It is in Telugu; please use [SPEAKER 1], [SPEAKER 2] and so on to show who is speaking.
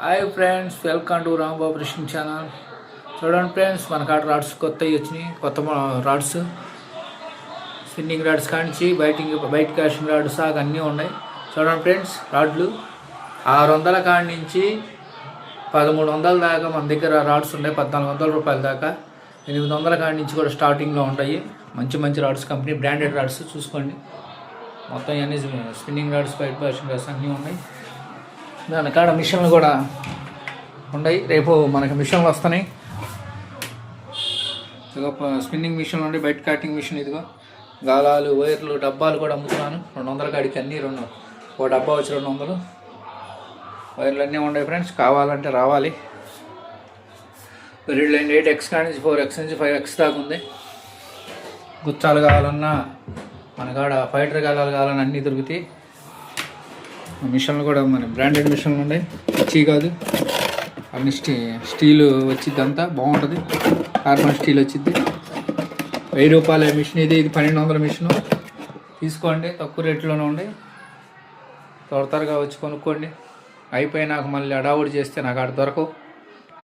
[SPEAKER 1] Hi friends, welcome to Rambabu fishing channel. చూడండి ఫ్రెండ్స్, మన కాడ రాడ్స్ కొత్తవి వచ్చినాయి. కొత్త రాడ్స్, స్పిన్నింగ్ రాడ్స్ కానించి బయట క్యాషింగ్ రాడ్స్ దాకా అన్నీ ఉన్నాయి. చూడండి ఫ్రెండ్స్, రాడ్లు 600 కాడి నుంచి 1300 దాకా మన దగ్గర రాడ్స్ ఉన్నాయి. 1400 రూపాయల దాకా, 800 కాడి నుంచి కూడా స్టార్టింగ్లో ఉంటాయి. మంచి రాడ్స్, కంపెనీ బ్రాండెడ్ రాడ్స్ చూసుకోండి. మొత్తం అన్నీ స్పిన్నింగ్ రాడ్స్, బయట క్యాషింగ్ రాడ్స్ అన్నీ ఉన్నాయి. దాని కాడ మిషన్లు కూడా ఉన్నాయి. రేపు మనకి మిషన్లు వస్తున్నాయి. ఇదిగో స్పిన్నింగ్ మిషన్లు ఉండి, బయట కటింగ్ మిషన్, ఇదిగో గాలాలు, వైర్లు, డబ్బాలు కూడా అమ్ముతున్నాను. 200 కాడికి అన్నీ ఒక డబ్బా వచ్చి 200. వైర్లు అన్నీ ఉన్నాయి ఫ్రెండ్స్, కావాలంటే రావాలి. రీడ్ లైన్ 8x కానీ 4x నుంచి 5x దాకా ఉంది. గుచ్చాలు కావాలన్నా, మన కాడ ఫైటర్ గాలాలు కావాలన్నా అన్నీ దొరుకుతాయి. మిషన్లు కూడా మన బ్రాండెడ్ మిషన్లు ఉన్నాయి, పిచ్చి కాదు అన్ని. స్టీల్ వచ్చింది, అంతా బాగుంటుంది. కార్బన్ స్టీల్ వచ్చింది. 1000 రూపాయల మిషన్ ఇది 1200 మిషను. తీసుకోండి, తక్కువ రేట్లోనే ఉండి త్వరగా వచ్చి కొనుక్కోండి. అయిపోయి నాకు మళ్ళీ అడావుడి చేస్తే నాకు ఆడ దొరకవు.